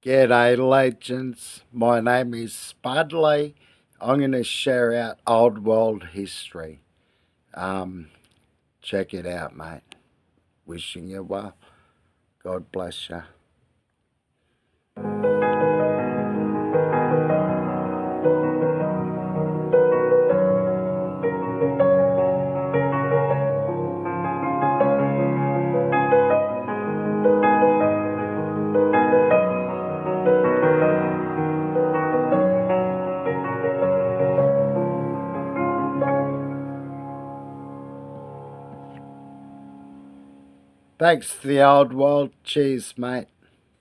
G'day legends, my name is Spudley. I'm going to share out old world history. Check it out, mate. Wishing you well. God bless you. Thanks to the old world. Cheers, mate.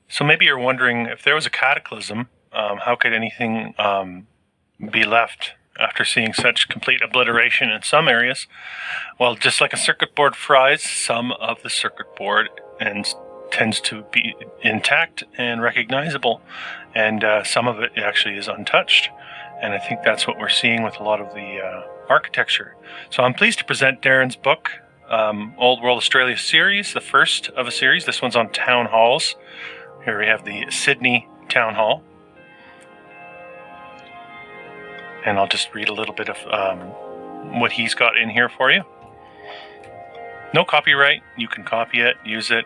So maybe you're wondering, if there was a cataclysm, how could anything be left after seeing such complete obliteration in some areas? Well, just like a circuit board fries, some of the circuit board tends to be intact and recognizable, and some of it actually is untouched. And I think that's what we're seeing with a lot of the architecture. So I'm pleased to present Darren's book, Old World Australia series, the first of a series. This one's on town halls. Here we have the Sydney Town Hall. And I'll just read a little bit of what he's got in here for you. No copyright. You can copy it, use it.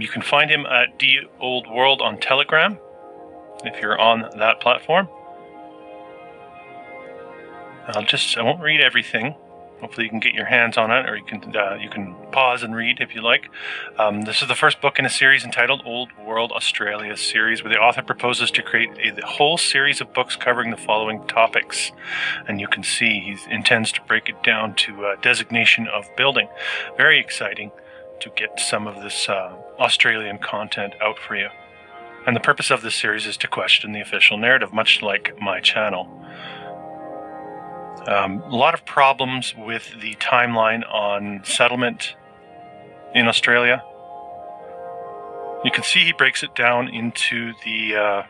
You can find him at The Old World on Telegram, if you're on that platform. I won't read everything. Hopefully you can get your hands on it, or you can pause and read if you like. This is the first book in a series entitled Old World Australia series, where the author proposes to create a whole series of books covering the following topics. And you can see he intends to break it down to designation of building. Very exciting to get some of this Australian content out for you. And the purpose of this series is to question the official narrative, much like my channel. A lot of problems with the timeline on settlement in Australia. You can see he breaks it down into the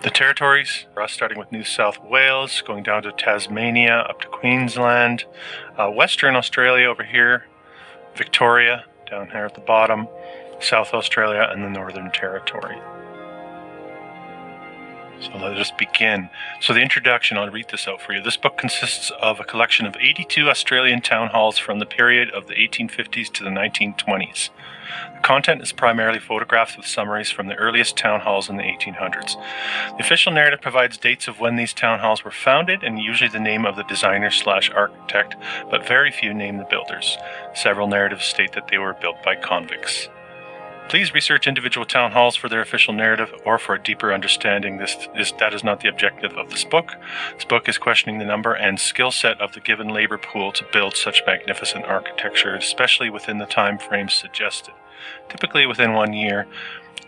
territories, starting with New South Wales, going down to Tasmania, up to Queensland, Western Australia over here, Victoria down here at the bottom, South Australia, and the Northern Territory. So let us begin. So the introduction, I'll read this out for you. This book consists of a collection of 82 Australian town halls from the period of the 1850s to the 1920s. The content is primarily photographs with summaries from the earliest town halls in the 1800s. The official narrative provides dates of when these town halls were founded and usually the name of the designer/architect, but very few name the builders. Several narratives state that they were built by convicts. Please research individual town halls for their official narrative or for a deeper understanding. That is not the objective of this book. This book is questioning the number and skill set of the given labor pool to build such magnificent architecture, especially within the time frames suggested, typically within 1 year.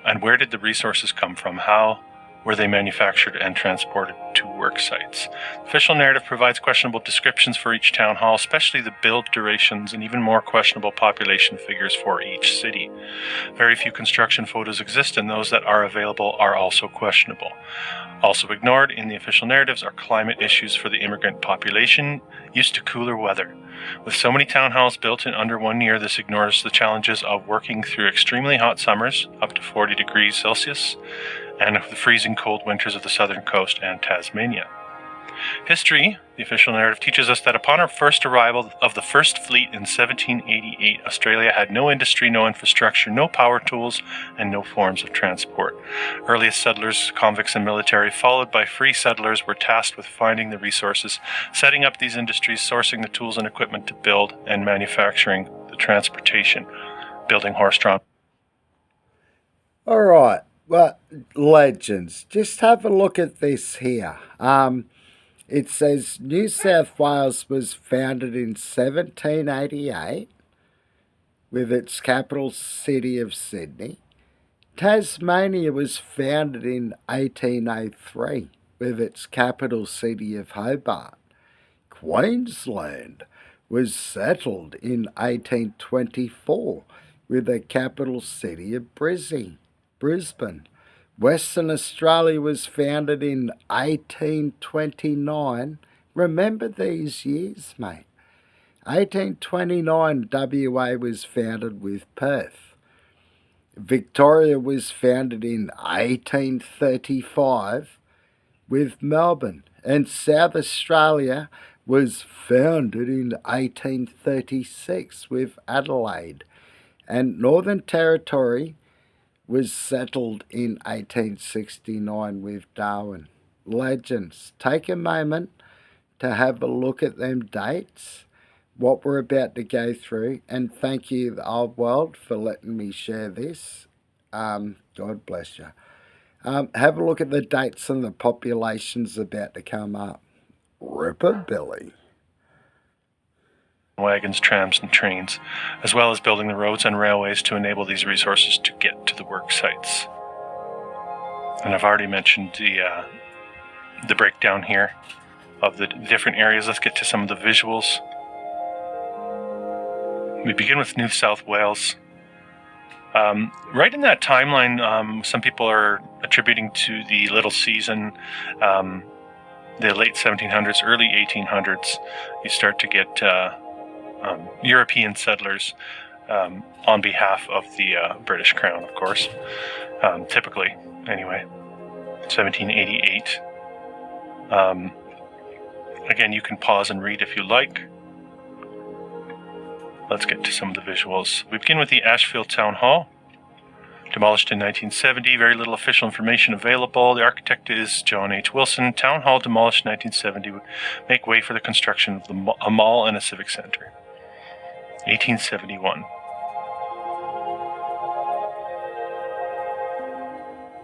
And where did the resources come from? How were they manufactured and transported to work sites? The official narrative provides questionable descriptions for each town hall, especially the build durations, and even more questionable population figures for each city. Very few construction photos exist, and those that are available are also questionable. Also ignored in the official narratives are climate issues for the immigrant population used to cooler weather. With so many town halls built in under 1 year, this ignores the challenges of working through extremely hot summers, up to 40 degrees Celsius, and the freezing cold winters of the southern coast and Tasmania. History, the official narrative, teaches us that upon our first arrival of the first fleet in 1788, Australia had no industry, no infrastructure, no power tools, and no forms of transport. Earliest settlers, convicts, and military, followed by free settlers, were tasked with finding the resources, setting up these industries, sourcing the tools and equipment to build, and manufacturing the transportation, building horse-drawn. All right. Well, legends, just have a look at this here. It says New South Wales was founded in 1788 with its capital city of Sydney. Tasmania was founded in 1803 with its capital city of Hobart. Queensland was settled in 1824 with the capital city of Brisbane. Western Australia was founded in 1829. Remember these years, mate. 1829, WA was founded with Perth. Victoria was founded in 1835 with Melbourne, and South Australia was founded in 1836 with Adelaide, and Northern Territory was settled in 1869 with Darwin. Legends. Take a moment to have a look at them dates, what we're about to go through, and thank you, the old world, for letting me share this. God bless you. Have a look at the dates and the populations about to come up. Ripper Billy. Wagons, trams, and trains, as well as building the roads and railways to enable these resources to get to the work sites. And I've already mentioned the breakdown here of the different areas. Let's get to some of the visuals. We begin with New South Wales. Right in that timeline, some people are attributing to the Little Season, the late 1700s, early 1800s. You start to get European settlers on behalf of the British Crown, of course, typically, anyway. 1788. Again, you can pause and read if you like. Let's get to some of the visuals. We begin with the Ashfield Town Hall, demolished in 1970. Very little official information available. The architect is John H. Wilson. Town Hall demolished in 1970 would make way for the construction of a mall and a civic center. 1871.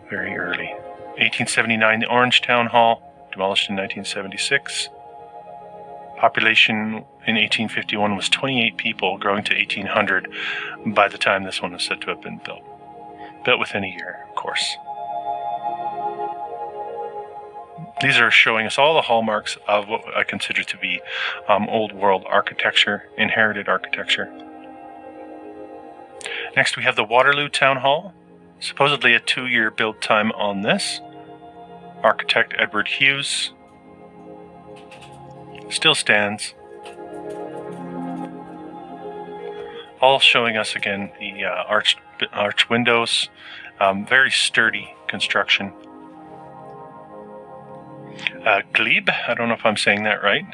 Very early. 1879, the Orange Town Hall, demolished in 1976. Population in 1851 was 28 people, growing to 1,800 by the time this one was said to have been built. Built within a year, of course. These are showing us all the hallmarks of what I consider to be old world architecture, inherited architecture. Next we have the Waterloo Town Hall. Supposedly a 2-year build time on this. Architect Edward Hughes. Still stands. All showing us again the arched windows. Very sturdy construction. Glebe, I don't know if I'm saying that right.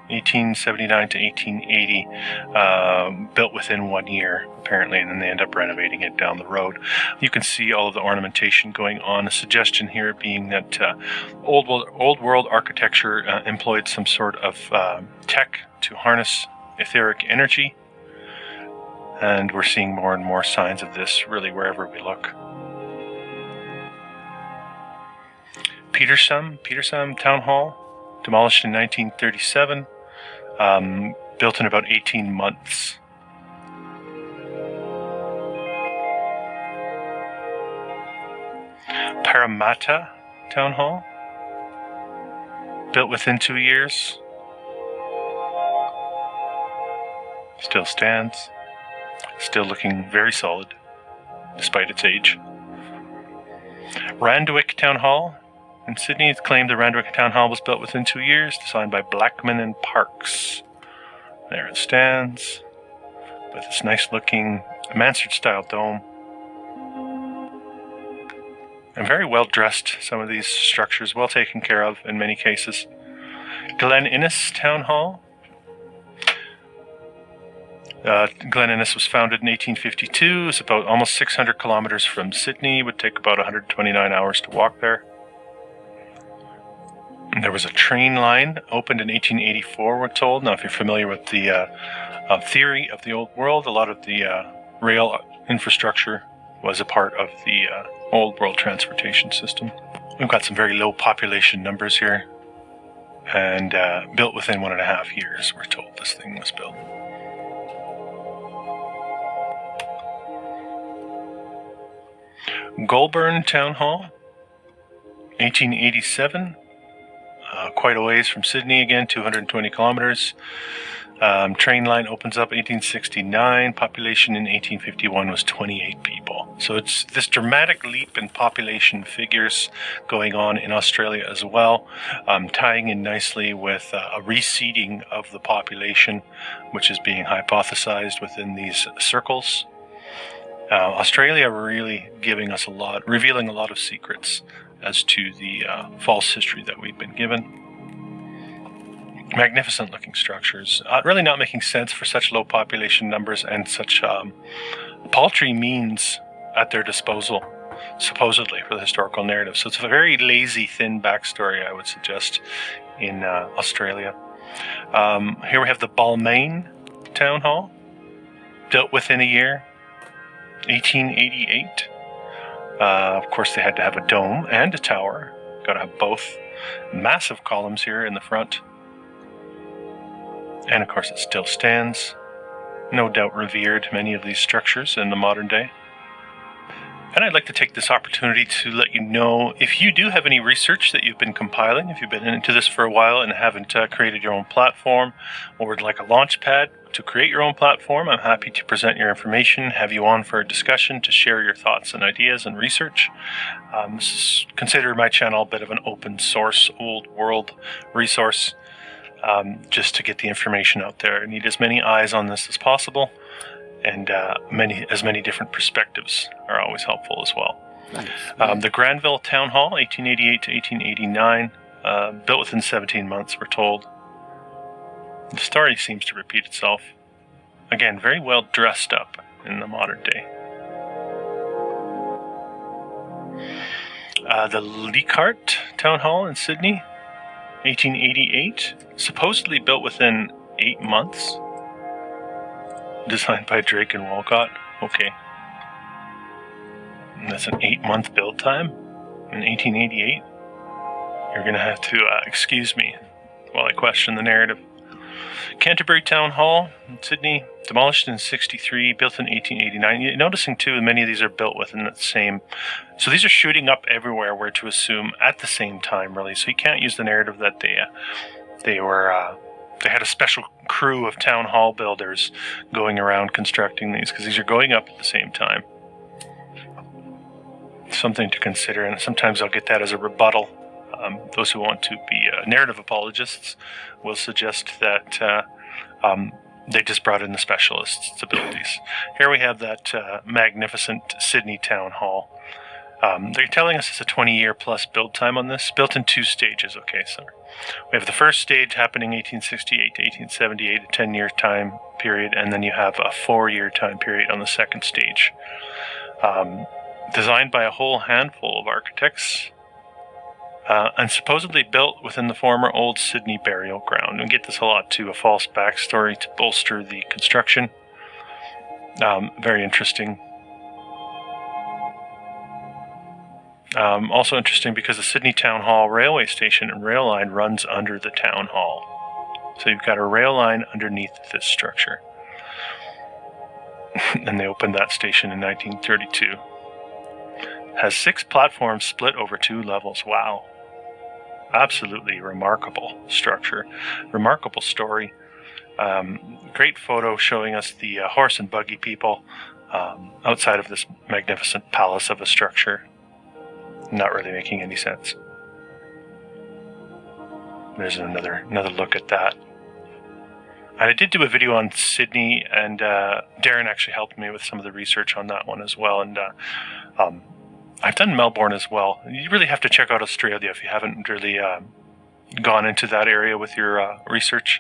1879 to 1880, built within 1 year, apparently, and then they end up renovating it down the road. You can see all of the ornamentation going on. A suggestion here being that old world architecture employed some sort of tech to harness etheric energy, and we're seeing more and more signs of this really wherever we look. Petersham Town Hall, demolished in 1937, built in about 18 months. Parramatta Town Hall, built within 2 years. Still stands. Still looking very solid, despite its age. Randwick Town Hall in Sydney. It's claimed the Randwick Town Hall was built within 2 years, designed by Blackman and Parks. There it stands, with this nice looking Mansard-style dome. And very well dressed, some of these structures, well taken care of in many cases. Glen Innes Town Hall. Glen Innes was founded in 1852. It's about almost 600 kilometers from Sydney. It would take about 129 hours to walk there. And there was a train line opened in 1884, we're told. Now, if you're familiar with the theory of the old world, a lot of the rail infrastructure was a part of the old world transportation system. We've got some very low population numbers here, and built within 1.5 years, we're told this thing was built. Goulburn Town Hall, 1887. Quite a ways from Sydney again, 220 kilometers. Train line opens up 1869. Population in 1851 was 28 people. So it's this dramatic leap in population figures going on in Australia as well, tying in nicely with a reseeding of the population, which is being hypothesized within these circles. Australia really revealing a lot of secrets as to the false history that we've been given. Magnificent looking structures, really not making sense for such low population numbers and such paltry means at their disposal, supposedly, for the historical narrative. So it's a very lazy, thin backstory, I would suggest, in Australia. Here we have the Balmain Town Hall, built within a year, 1888. Of course, they had to have a dome and a tower. Got to have both. Massive columns here in the front. And of course, it still stands. No doubt revered, many of these structures in the modern day. And I'd like to take this opportunity to let you know, if you do have any research that you've been compiling, if you've been into this for a while and haven't created your own platform, or would like a launch pad to create your own platform, I'm happy to present your information, have you on for a discussion to share your thoughts and ideas and research. Consider my channel a bit of an open source, old world resource, just to get the information out there. I need as many eyes on this as possible. And as many different perspectives are always helpful as well. Nice. The Granville Town Hall, 1888 to 1889, built within 17 months, we're told. The story seems to repeat itself. Again, very well dressed up in the modern day. The Leichhardt Town Hall in Sydney, 1888, supposedly built within 8 months. Designed by Drake and Walcott. Okay. And that's an 8-month build time in 1888. You're going to have to excuse me while I question the narrative. Canterbury Town Hall in Sydney, demolished in 63, built in 1889. You're noticing too, many of these are built within the same. So these are shooting up everywhere, we're to assume, at the same time, really. So you can't use the narrative that they had a special crew of town hall builders going around constructing these, because these are going up at the same time. Something to consider, and sometimes I'll get that as a rebuttal. Those who want to be narrative apologists will suggest that they just brought in the specialists to build these. Here we have that magnificent Sydney Town Hall. They're telling us it's a 20-year plus build time on this, built in 2 stages. Okay, so we have the first stage happening 1868 to 1878, a 10-year time period, and then you have a 4-year time period on the second stage. Designed by a whole handful of architects, and supposedly built within the former Old Sydney burial ground. We get this a lot too, a false backstory to bolster the construction. Very interesting. Also interesting because the Sydney Town Hall railway station and rail line runs under the town hall. So you've got a rail line underneath this structure. And they opened that station in 1932. Has 6 platforms split over 2 levels. Wow. Absolutely remarkable structure. Remarkable story. Great photo showing us the horse and buggy people outside of this magnificent palace of a structure. Not really making any sense. There's another look at that. And I did do a video on Sydney, and Darren actually helped me with some of the research on that one as well. And I've done Melbourne as well. You really have to check out Australia if you haven't really gone into that area with your research.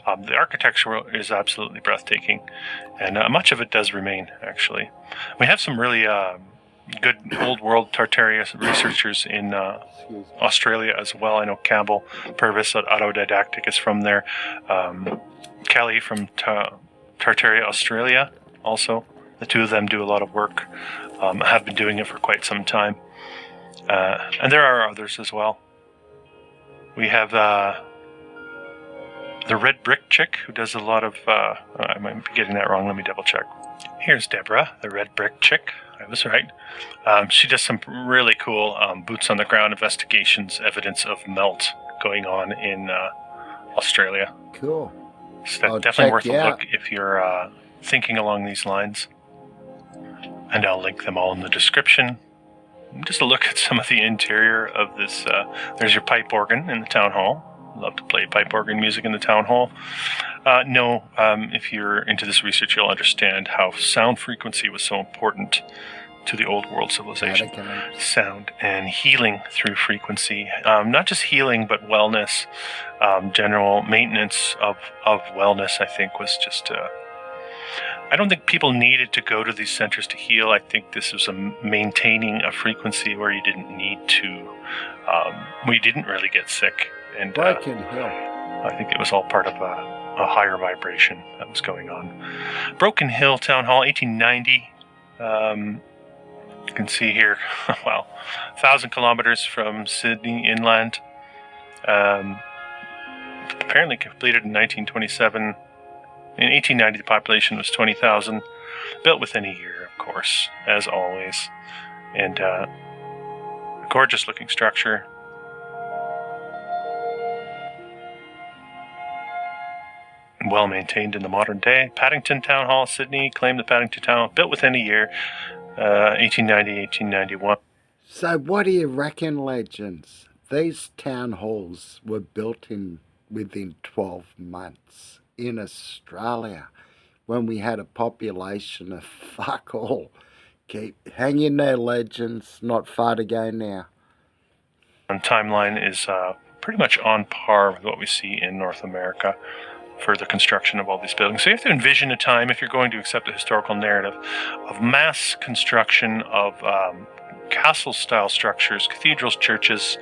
The architecture is absolutely breathtaking, and much of it does remain, actually. We have some really good old world Tartaria researchers in Australia as well. I know Campbell Purvis at Autodidactic is from there. Kelly from Tartaria Australia also. The two of them do a lot of work. Have been doing it for quite some time. And there are others as well. We have the Red Brick Chick, who does a lot of... I might be getting that wrong. Let me double check. Here's Deborah, the Red Brick Chick. I was right. She does some really cool boots on the ground investigations, evidence of melt going on in Australia. Cool. So that's definitely worth a look if you're thinking along these lines. And I'll link them all in the description. Just a look at some of the interior of this. There's your pipe organ in the town hall. Love to play pipe organ music in the town hall. No, if you're into this research, you'll understand how sound frequency was so important to the old world civilization. Okay. Sound and healing through frequency. Not just healing, but wellness. General maintenance of wellness, I think, was just... I don't think people needed to go to these centers to heal. I think this was maintaining a frequency where you didn't need to... we didn't really get sick. And Broken Hill. I think it was all part of a higher vibration that was going on. Broken Hill Town Hall, 1890. You can see here, wow, 1,000 kilometers from Sydney inland. Apparently completed in 1927. In 1890, the population was 20,000. Built within a year, of course, as always. And a gorgeous looking structure. Well maintained in the modern day. Paddington Town Hall, Sydney, claimed the Paddington Town Hall, built within a year, 1890, 1891. So what do you reckon, legends? These town halls were built within 12 months in Australia when we had a population of fuck all. Keep hanging there, legends. Not far to go now. And timeline is pretty much on par with what we see in North America for the construction of all these buildings. So you have to envision a time, if you're going to accept a historical narrative, of mass construction of castle-style structures, cathedrals, churches,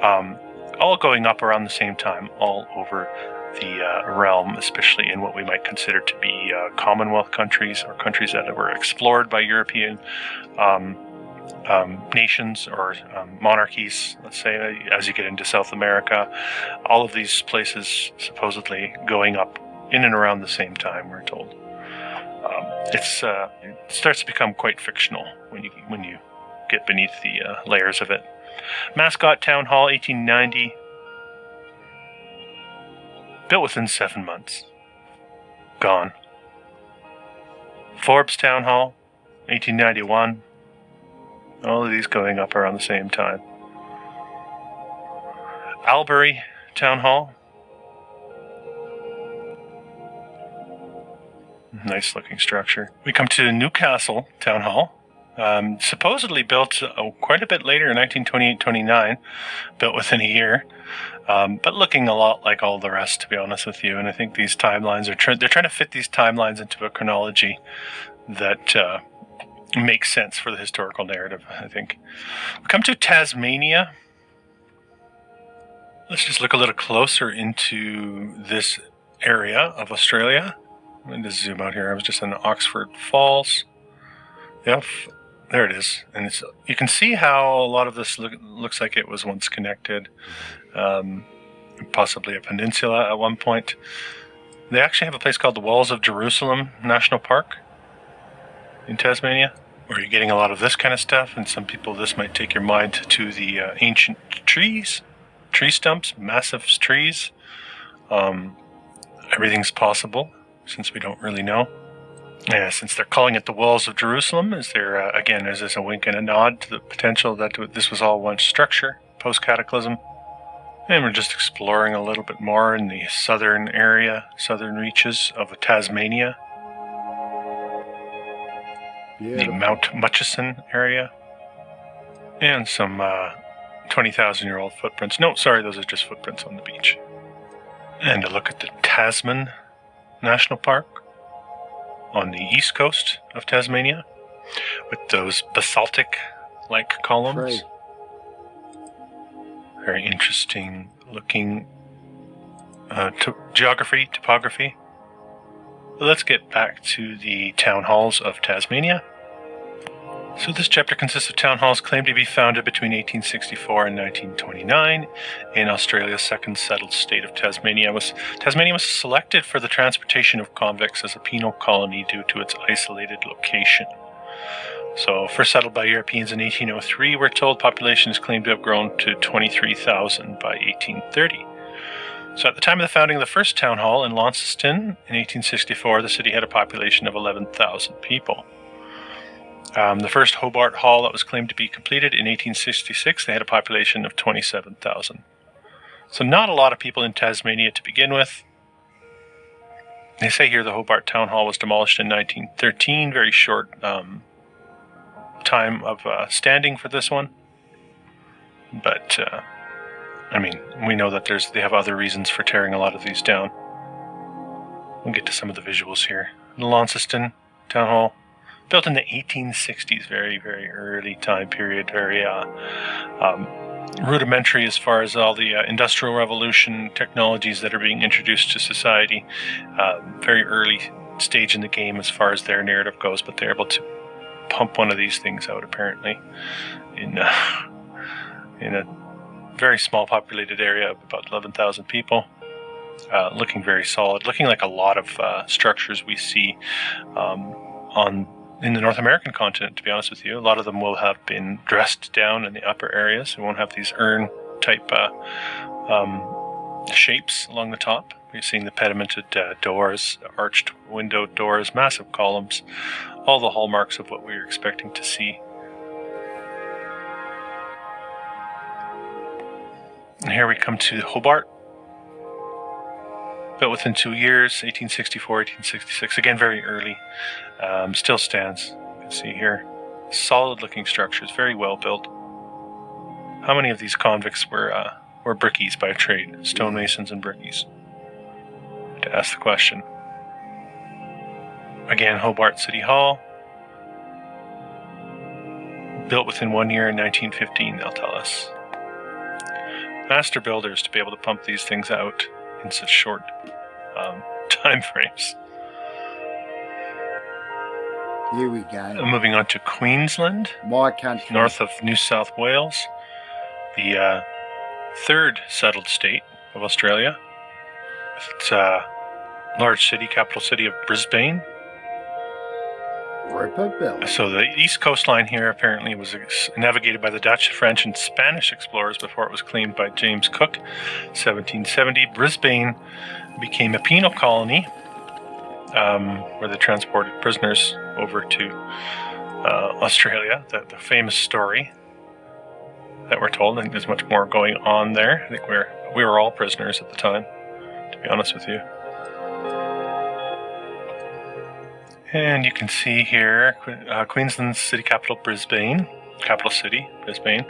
all going up around the same time, all over the realm, especially in what we might consider to be Commonwealth countries, or countries that were explored by European nations or monarchies, let's say, as you get into South America. All of these places supposedly going up in and around the same time, we're told. It starts to become quite fictional when you get beneath the layers of it. Mascot Town Hall, 1890. Built within 7 months. Gone. Forbes Town Hall, 1891. All of these going up around the same time. Albury Town Hall. Nice looking structure. We come to Newcastle Town Hall. Supposedly built quite a bit later in 1928-29. Built within a year. But looking a lot like all the rest, to be honest with you. And I think these timelines they're trying to fit these timelines into a chronology that makes sense for the historical narrative, I think. We come to Tasmania. Let's just look a little closer into this area of Australia. Let me just zoom out here. I was just in Oxford Falls. Yep, there it is. And you can see how a lot of this looks like it was once connected. Possibly a peninsula at one point. They actually have a place called the Walls of Jerusalem National Park in Tasmania, where you're getting a lot of this kind of stuff. And some people, this might take your mind to the ancient tree stumps, massive trees. Everything's possible, since we don't really know. Yeah, since they're calling it the Walls of Jerusalem, is this a wink and a nod to the potential that this was all one structure, post-cataclysm? And we're just exploring a little bit more in the southern reaches of Tasmania. Beautiful. The Mount Murchison area. And some 20,000-year-old footprints. No, sorry, those are just footprints on the beach. And a look at the Tasman National Park on the east coast of Tasmania with those basaltic-like columns. Right. Very interesting looking topography. Let's get back to the town halls of Tasmania. So this chapter consists of town halls claimed to be founded between 1864 and 1929 in Australia's second settled state of Tasmania. Tasmania was selected for the transportation of convicts as a penal colony due to its isolated location. So, first settled by Europeans in 1803, we're told population is claimed to have grown to 23,000 by 1830. So at the time of the founding of the first town hall in Launceston in 1864, the city had a population of 11,000 people. The first Hobart Hall that was claimed to be completed in 1866, they had a population of 27,000. So not a lot of people in Tasmania to begin with. They say here the Hobart Town Hall was demolished in 1913. Very short time of standing for this one. But, I mean, we know that they have other reasons for tearing a lot of these down. We'll get to some of the visuals here. The Launceston Town Hall, built in the 1860s, very, very early time period, very rudimentary as far as all the industrial revolution technologies that are being introduced to society. Very early stage in the game as far as their narrative goes, but they're able to pump one of these things out apparently in a very small populated area of about 11,000 people. Looking very solid, looking like a lot of structures we see in the North American continent, to be honest with you. A lot of them will have been dressed down in the upper areas. We won't have these urn type shapes along the top. You're seeing the pedimented doors, arched window doors, massive columns, all the hallmarks of what we were expecting to see. And here we come to Hobart. Built within 2 years, 1864, 1866. Again, very early. Still stands. You can see here. Solid looking structures, very well built. How many of these convicts were brickies by trade? Stonemasons and brickies? To ask the question. Again, Hobart City Hall. Built within 1 year in 1915, they'll tell us. Master builders to be able to pump these things out in such short time frames. Here we go. Moving on to Queensland, My country. north of New South Wales, the third settled state of Australia. It's large city, capital city of Brisbane. Rupert Bill. So the east coastline here apparently was navigated by the Dutch, French, and Spanish explorers before it was claimed by James Cook, 1770. Brisbane became a penal colony where they transported prisoners over to Australia. The famous story that we're told. I think there's much more going on there. I think we were all prisoners at the time, to be honest with you. And you can see here, Queensland's city capital, Brisbane. Capital city, Brisbane.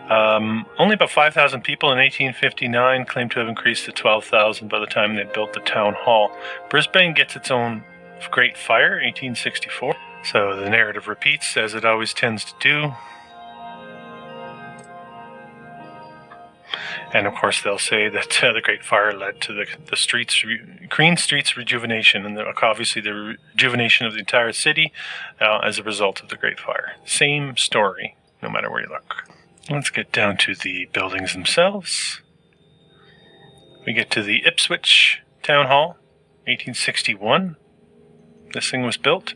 Only about 5,000 people in 1859, claimed to have increased to 12,000 by the time they built the town hall. Brisbane gets its own Great Fire, 1864. So the narrative repeats, as it always tends to do. And of course, they'll say that the Great Fire led to the streets, Queen Street's rejuvenation, and obviously the rejuvenation of the entire city as a result of the Great Fire. Same story, no matter where you look. Let's get down to the buildings themselves. We get to the Ipswich Town Hall, 1861. This thing was built.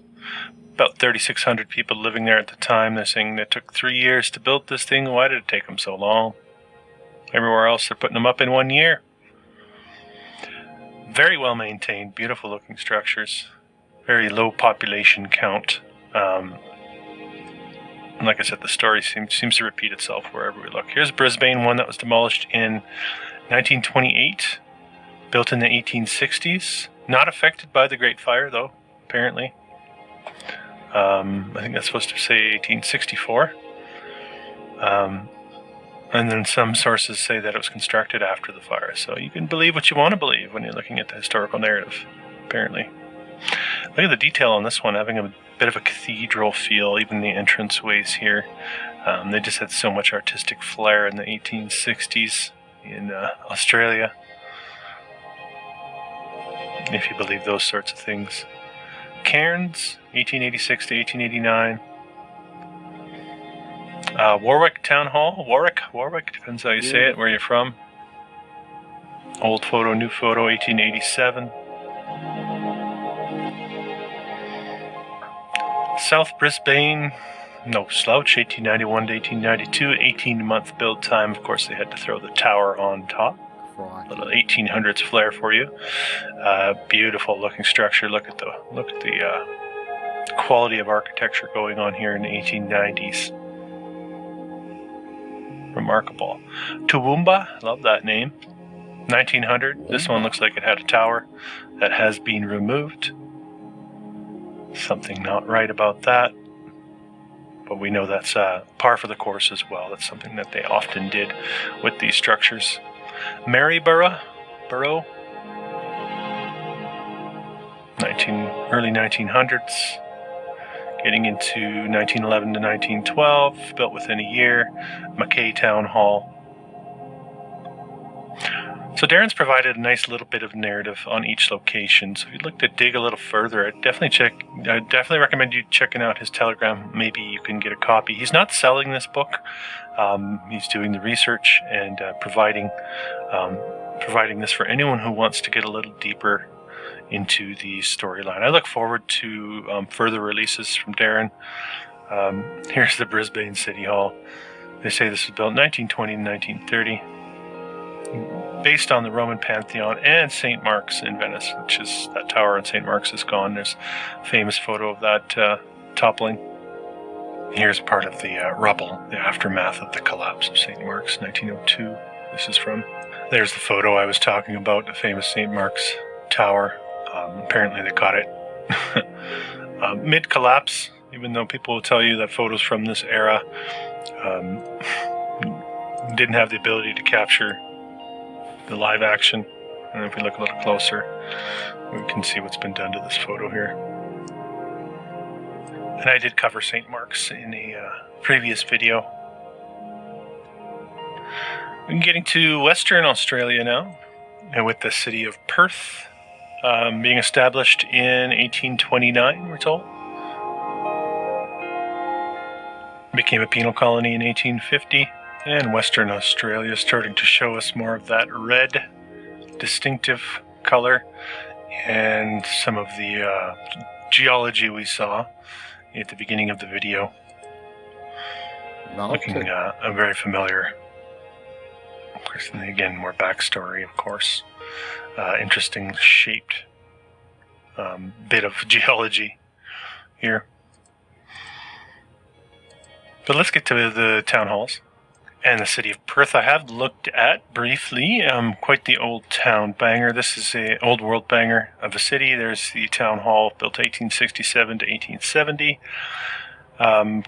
About 3,600 people living there at the time. They're saying it took 3 years to build this thing. Why did it take them so long? Everywhere else, they're putting them up in 1 year. Very well maintained, beautiful looking structures. Very low population count. Like I said, the story seems to repeat itself wherever we look. Here's Brisbane, one that was demolished in 1928. Built in the 1860s. Not affected by the Great Fire, though, apparently. I think that's supposed to say 1864. And then some sources say that it was constructed after the fire. So you can believe what you want to believe when you're looking at the historical narrative, apparently. Look at the detail on this one, having a bit of a cathedral feel, even the entranceways here. They just had so much artistic flair in the 1860s in Australia, if you believe those sorts of things. Cairns, 1886 to 1889. Warwick Town Hall, Warwick, depends how you say it, where you're from. Old photo, new photo, 1887. South Brisbane, no slouch, 1891 to 1892, 18-month build time. Of course, they had to throw the tower on top. A little 1800s flair for you. Beautiful looking structure. Look at the quality of architecture going on here in the 1890s. Remarkable. Toowoomba, love that name. 1900. This one looks like it had a tower that has been removed. Something not right about that. But we know that's par for the course as well. That's something that they often did with these structures. Maryborough, early 1900s, getting into 1911 to 1912, built within a year. Mackay Town Hall. So Darren's provided a nice little bit of narrative on each location. So if you'd like to dig a little further, I'd definitely recommend you checking out his Telegram. Maybe you can get a copy. He's not selling this book. He's doing the research and providing this for anyone who wants to get a little deeper into the storyline. I look forward to further releases from Darren. Here's the Brisbane City Hall. They say this was built 1920 to 1930. Based on the Roman Pantheon and St. Mark's in Venice, which is that tower in St. Mark's is gone. There's a famous photo of that toppling. Here's part of the rubble, the aftermath of the collapse of St. Mark's, 1902. This is from. There's the photo I was talking about, the famous St. Mark's Tower. Apparently they caught it mid-collapse, even though people will tell you that photos from this era didn't have the ability to capture the live action. And if we look a little closer, we can see what's been done to this photo here. And I did cover St. Mark's in a previous video. We're getting to Western Australia now, and with the city of Perth being established in 1829, we're told. Became a penal colony in 1850. And Western Australia is starting to show us more of that red, distinctive color, and some of the geology we saw at the beginning of the video. Looking very familiar. Of course, and again, more backstory, of course. Interesting shaped bit of geology here. But let's get to the town halls. And the city of Perth I have looked at briefly. Quite the old town banger. This is an old world banger of a city. There's the town hall, built 1867 to 1870.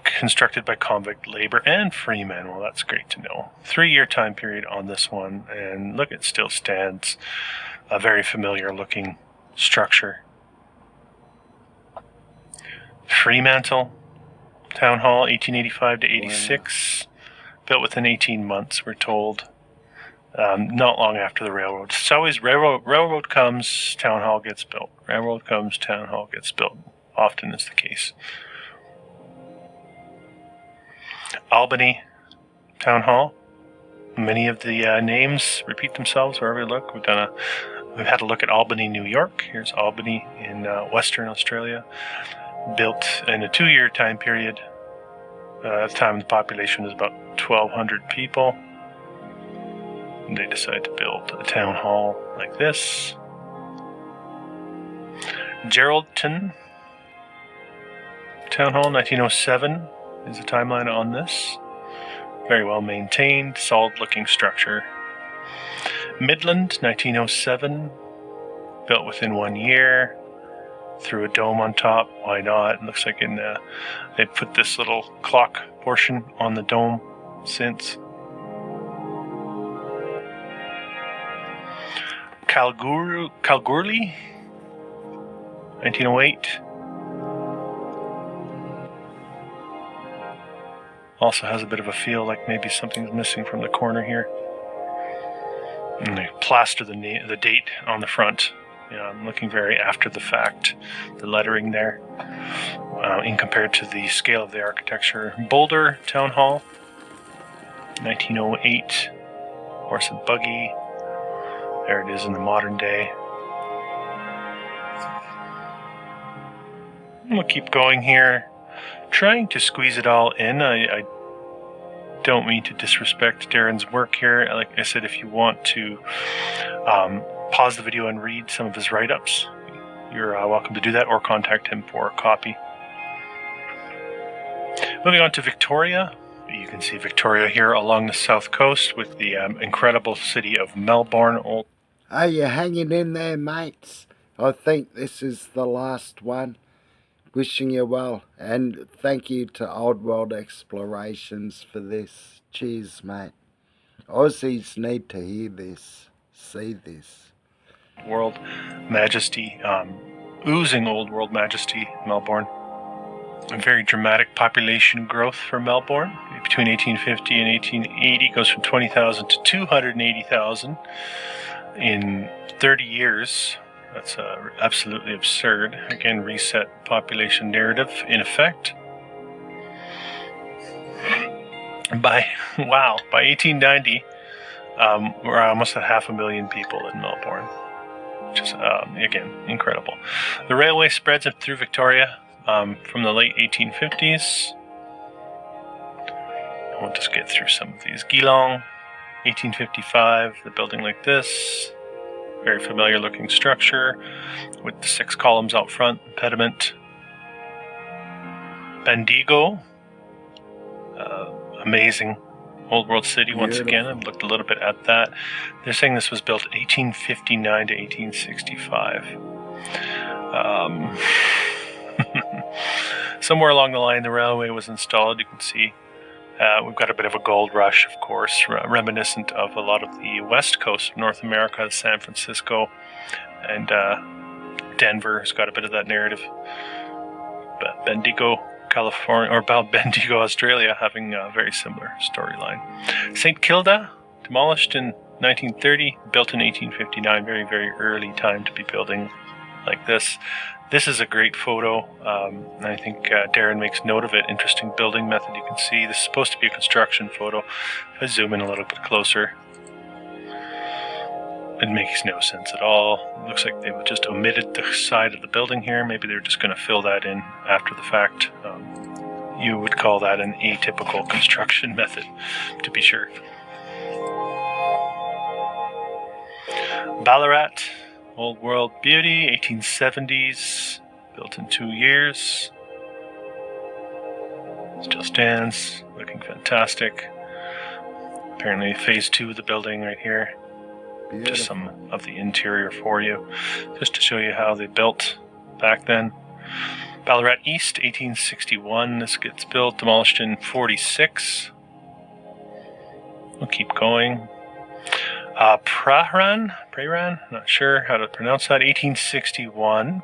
Constructed by convict labor and freemen. Well, that's great to know. 3-year time period on this one. And look, it still stands. A very familiar looking structure. Fremantle Town Hall, 1885 to 86. Wow. Built within 18 months, we're told. Not long after the railroad. It's always railroad comes, town hall gets built. Railroad comes, town hall gets built. Often is the case. Albany Town Hall. Many of the names repeat themselves wherever we look. We've had a look at Albany, New York. Here's Albany in Western Australia. Built in a 2-year time period. At the time, the population was about 1,200 people. And they decided to build a town hall like this. Geraldton Town Hall, 1907 is the timeline on this. Very well maintained, solid-looking structure. Midland, 1907, built within 1 year. Threw a dome on top. Why not? It looks like they put this little clock portion on the dome since. Kalgoorlie, 1908. Also has a bit of a feel like maybe something's missing from the corner here. And they plaster the date on the front. I'm looking very after the fact, the lettering there, in compared to the scale of the architecture. Boulder Town Hall, 1908, horse and buggy. There it is in the modern day. We'll keep going here, trying to squeeze it all in. I don't mean to disrespect Darren's work here. Like I said, if you want to pause the video and read some of his write-ups, you're welcome to do that, or contact him for a copy. Moving on to Victoria, You can see Victoria here along the south coast with the incredible city of Melbourne. Are you hanging in there, mates? I think this is the last one. Wishing you well, and thank you to Old World Explorations for this. Cheers, mate. Aussies need to hear this, see this. World majesty, oozing old world majesty, Melbourne. A very dramatic population growth for Melbourne. Between 1850 and 1880 goes from 20,000 to 280,000 in 30 years. That's absolutely absurd. Again, reset population narrative in effect. By 1890, we're almost at 500,000 people in Melbourne, which is again incredible. The railway spreads up through Victoria from the late 1850s. We'll just get through some of these. Geelong, 1855, the building like this. Very familiar looking structure with the 6 columns out front, pediment. Bendigo, amazing old world city once again. I've looked a little bit at that. They're saying this was built 1859 to 1865. Somewhere along the line the railway was installed. You can see we've got a bit of a gold rush, of course, reminiscent of a lot of the west coast of North America, San Francisco, and Denver has got a bit of that narrative. But Bendigo, California, or Bendigo, Australia, having a very similar storyline. St. Kilda, demolished in 1930, built in 1859. Very, very early time to be building like this. This is a great photo, and I think Darren makes note of it. Interesting building method. You can see this is supposed to be a construction photo. If I zoom in a little bit closer, it makes no sense at all. It looks like they've just omitted the side of the building here. Maybe they're just going to fill that in after the fact. You would call that an atypical construction method, to be sure. Ballarat, old world beauty, 1870s, built in 2 years. Still stands, looking fantastic. Apparently phase 2 of the building right here. Beautiful. Just some of the interior for you, just to show you how they built back then. Ballarat East, 1861, this gets built, demolished in 46. We'll keep going. Prahran, not sure how to pronounce that, 1861,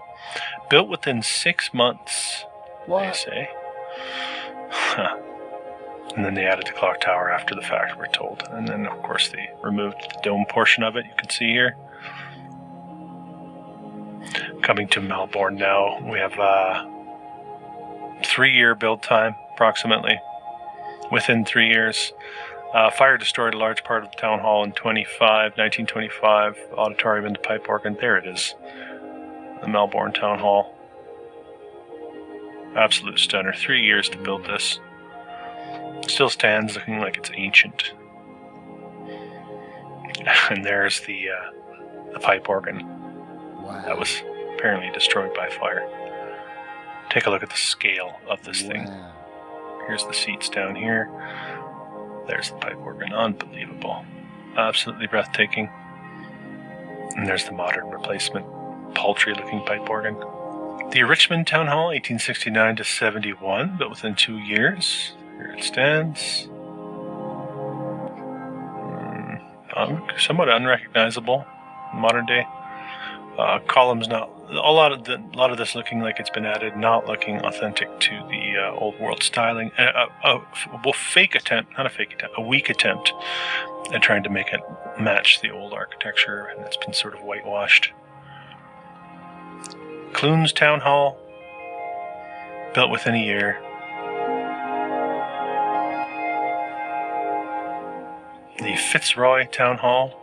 built within 6 months, they say. And then they added the clock tower after the fact, we're told. And then, of course, they removed the dome portion of it, you can see here. Coming to Melbourne now, we have a 3-year build time, approximately. Within 3 years. Fire destroyed a large part of the town hall in 1925, auditorium and the pipe organ. There it is, the Melbourne Town Hall. Absolute stunner. 3 years to build this. Still stands, looking like it's ancient. And there's the pipe organ. Wow. That was apparently destroyed by fire. Take a look at the scale of this thing. Here's the seats down here. There's the pipe organ. Unbelievable. Absolutely breathtaking. And there's the modern replacement. Paltry looking pipe organ. The Richmond Town Hall, 1869 to 71, built within 2 years. Here it stands. Somewhat unrecognizable in modern day. Columns not a lot of this looking like it's been added, not looking authentic to the old world styling. A weak attempt at trying to make it match the old architecture, and it's been sort of whitewashed. Clunes Town Hall, built within a year. The Fitzroy Town Hall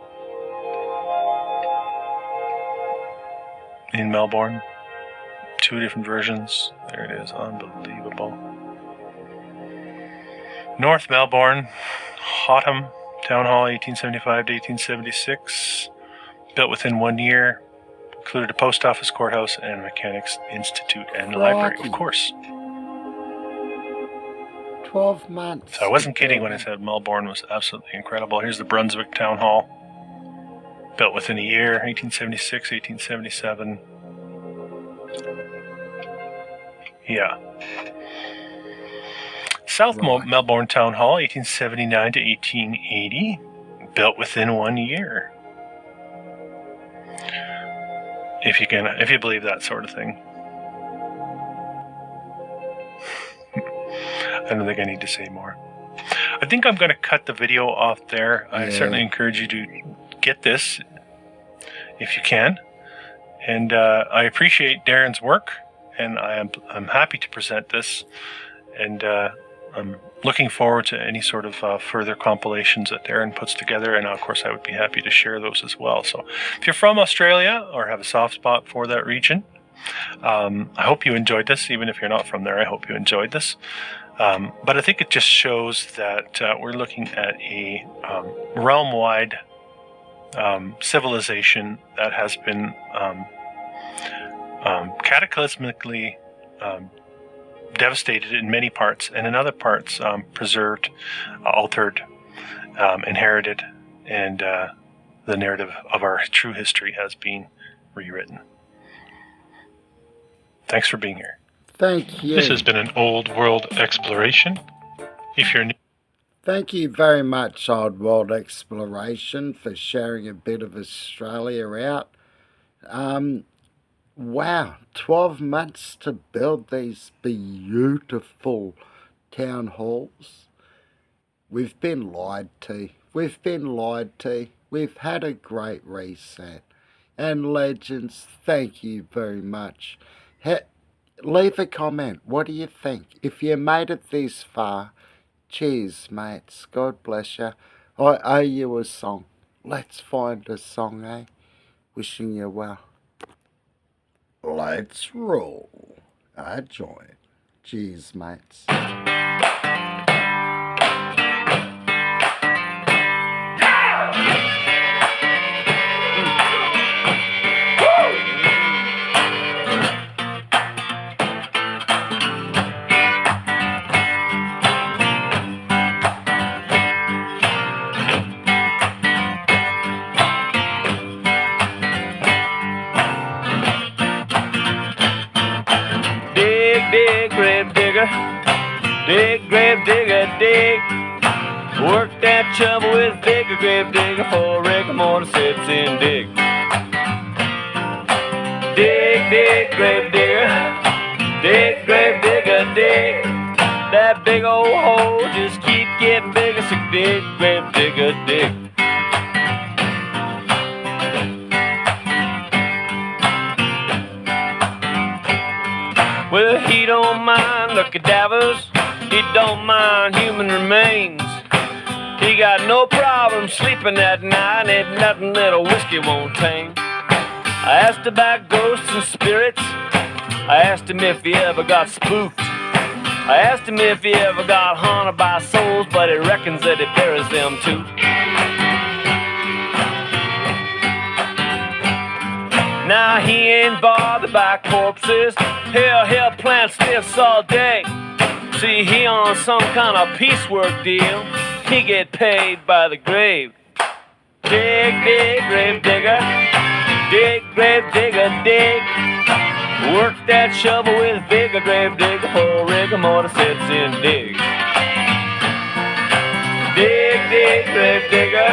in Melbourne. 2 different versions. There it is. Unbelievable. North Melbourne, Hotham Town Hall, 1875 to 1876. Built within 1 year. Included a post office, courthouse, and mechanics institute and library, of course. 12 months. So I wasn't kidding when I said Melbourne was absolutely incredible. Here's the Brunswick Town Hall. Built within a year, 1876, 1877. Yeah. South Melbourne Town Hall, 1879 to 1880. Built within 1 year. If you believe that sort of thing. I don't think I need to say more. I think I'm going to cut the video off there. I certainly encourage you to get this if you can. And I appreciate Darren's work, and I'm happy to present this. And I'm looking forward to any sort of further compilations that Darren puts together. And of course, I would be happy to share those as well. So if you're from Australia or have a soft spot for that region, I hope you enjoyed this. Even if you're not from there, I hope you enjoyed this. But I think it just shows that we're looking at a realm-wide civilization that has been cataclysmically devastated in many parts, and in other parts preserved, altered, inherited, and the narrative of our true history has been rewritten. Thanks for being here. Thank you. This has been an old world exploration. If you're new, thank you very much, Old World Exploration, for sharing a bit of Australia out. Wow, 12 months to build these beautiful town halls. We've been lied to. We've been lied to. We've had a great reset. And legends, thank you very much. Leave a comment. What do you think? If you made it this far, cheers, mates. God bless you. I owe you a song. Let's find a song, eh? Wishing you well. Let's roll. I join. Cheers, mates. Dig, grave digger, dig, grave digger, dig. Work that shovel with digger, grave digger, for rigor mortis sits in dig. Dig, dig, grave digger, dig, grave digger, dig. That big old hole just keep getting bigger, so dig, grave digger, dig. Well, he don't mind the cadavers, he don't mind human remains. He got no problem sleeping at night, ain't nothing that a whiskey won't tame. I asked about ghosts and spirits, I asked him if he ever got spooked. I asked him if he ever got haunted by souls, but he reckons that he buries them too. Now he ain't bothered by corpses, he'll plant stiffs all day. See, he on some kind of piecework deal, he get paid by the grave. Dig, dig, grave digger, dig, grave digger, dig. Work that shovel with vigor, grave digger, for rigor mortis sits in dig. Dig, dig, grave digger,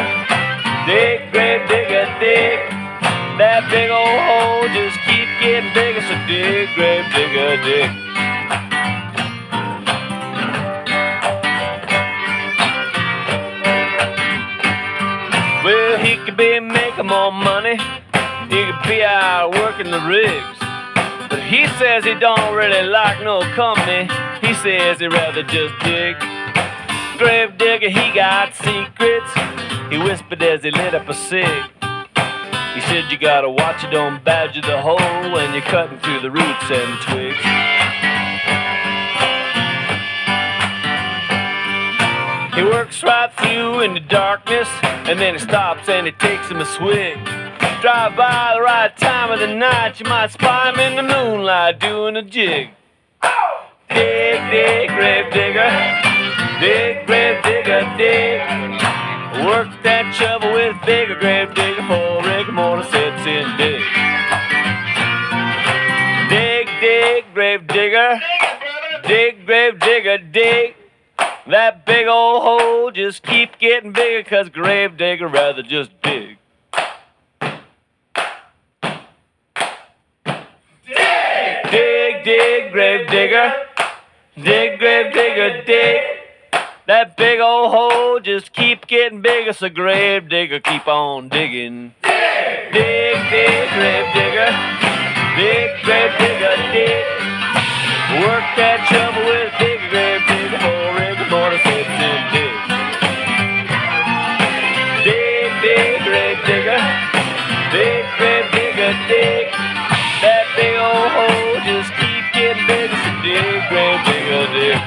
dig, grave digger, dig. That big old hole just keep getting bigger, so dig, grave digger, dig. Well, he could be making more money, he could be out working the rigs, but he says he don't really like no company, he says he'd rather just dig. Grave digger, he got secrets, he whispered as he lit up a cig. He said you gotta watch it, don't badger the hole when you're cutting through the roots and twigs. He works right through in the darkness, and then he stops and he takes him a swig. Drive by the right time of the night, you might spy him in the moonlight doing a jig. Dig, dig, grave digger, Dig, grave digger, dig. Work that shovel with bigger grave digger for rigor mortis sets in. Dig. Dig, dig, grave digger. Dig, grave digger, dig. That big old hole just keep getting bigger, 'cause grave digger rather just dig. Dig, dig, grave digger. Dig, grave digger, dig. That big old hole just keep getting bigger, so grave digger keep on digging. Dig, dig, grave digger. Dig, grave digger, dig. Work that shovel with big grave digger for rigor mortis sets in. Dig. Dig, dig, grave digger. Dig, grave digger, dig. That big old hole just keep getting bigger, so dig, grave digger, dig.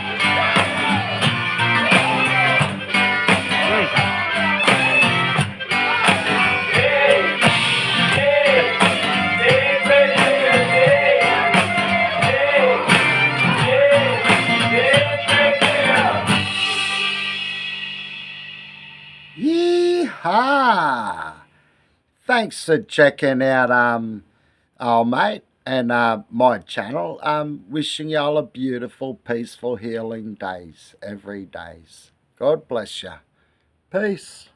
Yeehaw! Thanks for checking out our mate and my channel. Wishing y'all a beautiful, peaceful, healing days every days. God bless you. Peace.